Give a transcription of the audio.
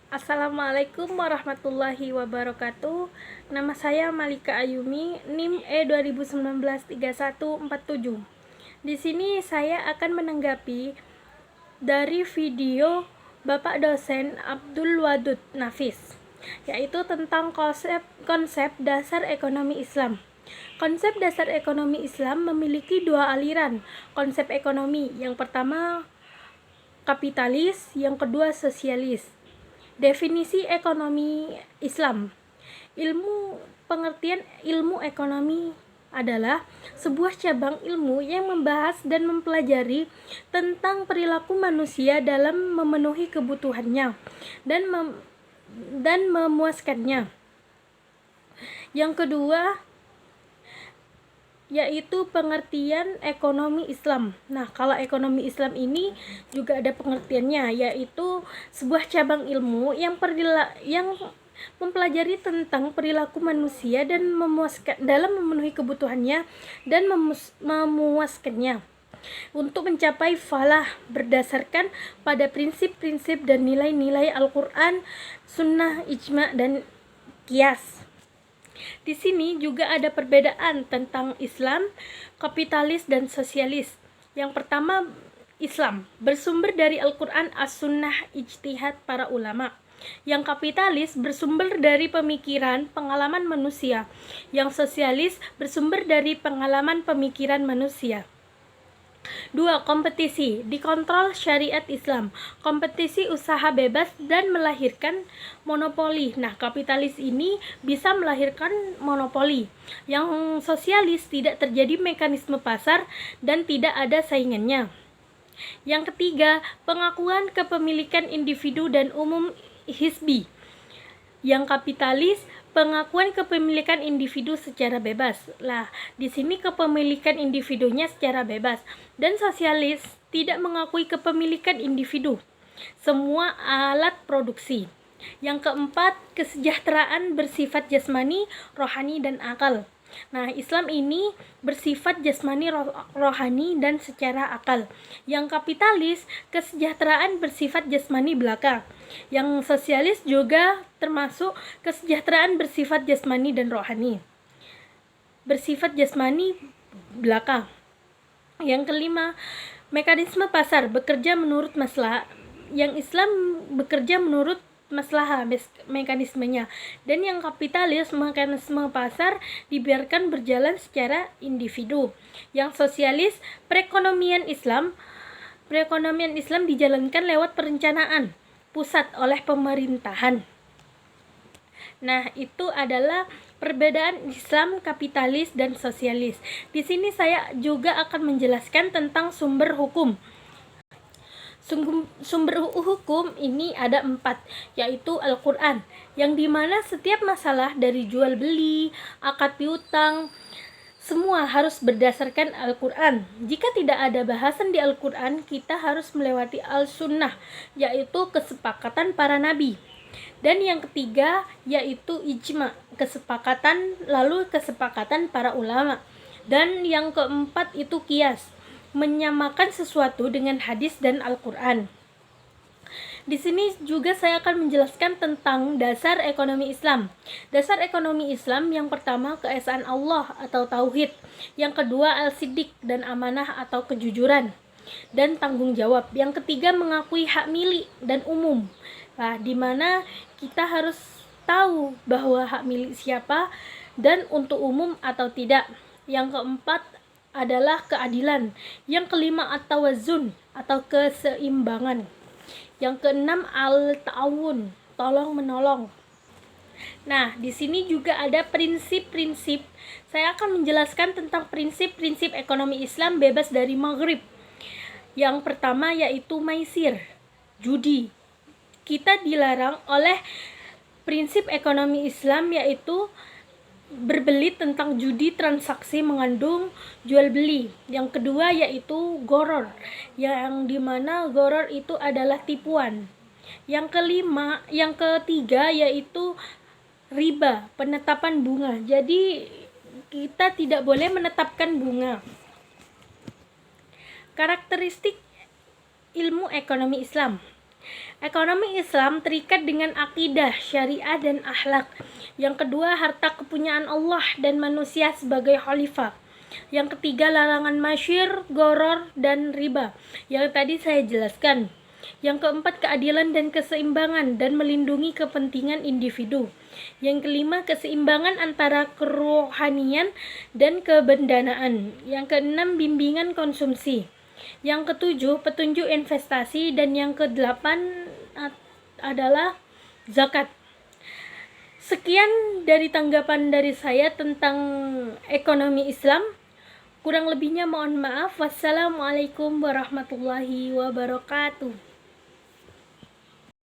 Assalamualaikum warahmatullahi wabarakatuh. Nama saya Malika Ayumi, NIM E20193147. Di sini saya akan menanggapi dari video Bapak dosen Abdul Wadud Nafis, yaitu tentang konsep dasar ekonomi Islam. Konsep dasar ekonomi Islam memiliki dua aliran konsep ekonomi. Yang pertama kapitalis, yang kedua sosialis. Definisi ekonomi Islam. Pengertian ilmu ekonomi adalah sebuah cabang ilmu yang membahas dan mempelajari tentang perilaku manusia dalam memenuhi kebutuhannya dan memuaskannya. Yang kedua yaitu pengertian ekonomi Islam. Nah, kalau ekonomi Islam ini juga ada pengertiannya, yaitu sebuah cabang ilmu yang mempelajari tentang perilaku manusia dan dalam memenuhi kebutuhannya dan memuaskannya untuk mencapai falah berdasarkan pada prinsip-prinsip dan nilai-nilai Al-Quran, Sunnah, Ijma, dan Qiyas. Di sini juga ada perbedaan tentang Islam, kapitalis, dan sosialis. Yang pertama, Islam bersumber dari Al-Quran, As-Sunnah, ijtihad para ulama. Yang kapitalis bersumber dari pemikiran, pengalaman manusia. Yang sosialis bersumber dari pengalaman pemikiran manusia. 2. Kompetisi dikontrol syariat Islam. Kompetisi usaha bebas dan melahirkan monopoli. Nah, kapitalis ini bisa melahirkan monopoli. Yang sosialis tidak terjadi mekanisme pasar dan tidak ada saingannya. Yang ketiga, pengakuan kepemilikan individu dan umum hizbi. Yang kapitalis, pengakuan kepemilikan individu secara bebas. Lah, di sini kepemilikan individunya secara bebas. Dan sosialis tidak mengakui kepemilikan individu, semua alat produksi. Yang keempat, kesejahteraan bersifat jasmani, rohani, dan akal. Nah, Islam ini bersifat jasmani, rohani, dan secara akal. Yang kapitalis, kesejahteraan bersifat jasmani belaka. Yang sosialis juga termasuk kesejahteraan bersifat jasmani dan rohani. Bersifat jasmani belaka. Yang kelima, mekanisme pasar bekerja menurut maslahat. Yang Islam bekerja menurut maslahat mekanismenya, dan yang kapitalis mekanisme pasar dibiarkan berjalan secara individu. Yang sosialis, perekonomian Islam dijalankan lewat perencanaan pusat oleh pemerintahan. Nah, itu adalah perbedaan Islam, kapitalis, dan sosialis. Di sini saya juga akan menjelaskan tentang sumber hukum. Sumber hukum ini ada 4, yaitu Al-Quran, yang dimana setiap masalah dari jual beli, akad piutang, semua harus berdasarkan Al-Quran. Jika tidak ada bahasan di Al-Quran, kita harus melewati Al-Sunnah, yaitu kesepakatan para nabi. Dan yang ketiga yaitu ijma, lalu kesepakatan para ulama. Dan yang keempat itu qiyas, menyamakan sesuatu dengan hadis dan Al-Quran. Di sini juga saya akan menjelaskan tentang dasar ekonomi Islam. Dasar ekonomi Islam yang pertama keesaan Allah atau tauhid. Yang kedua al-siddiq dan amanah atau kejujuran dan tanggung jawab. Yang ketiga mengakui hak milik dan umum. Nah, di mana kita harus tahu bahwa hak milik siapa dan untuk umum atau tidak. Yang keempat adalah keadilan. Yang kelima at-tawazun atau keseimbangan. Yang keenam al-ta'awun, tolong menolong. Nah, di sini juga ada prinsip-prinsip. Saya akan menjelaskan tentang prinsip-prinsip ekonomi Islam bebas dari maghrib. Yang pertama yaitu maisir, judi. Kita dilarang oleh prinsip ekonomi Islam yaitu berbelit tentang judi transaksi mengandung jual beli. Yang kedua yaitu goror, yang dimana goror itu adalah tipuan. Yang ketiga yaitu riba, penetapan bunga. Jadi kita tidak boleh menetapkan bunga. Karakteristik ilmu ekonomi Islam. Ekonomi Islam terikat dengan akidah, syariah, dan akhlak. Yang kedua, harta kepunyaan Allah dan manusia sebagai khalifah. Yang ketiga, larangan masyir, goror, dan riba, yang tadi saya jelaskan. Yang keempat, keadilan dan keseimbangan dan melindungi kepentingan individu. Yang kelima, keseimbangan antara kerohanian dan kebendanaan. Yang keenam, bimbingan konsumsi. Yang ketujuh, petunjuk investasi. Dan yang kedelapan adalah zakat. Sekian dari tanggapan dari saya tentang ekonomi Islam. Kurang lebihnya mohon maaf. Wassalamualaikum warahmatullahi wabarakatuh.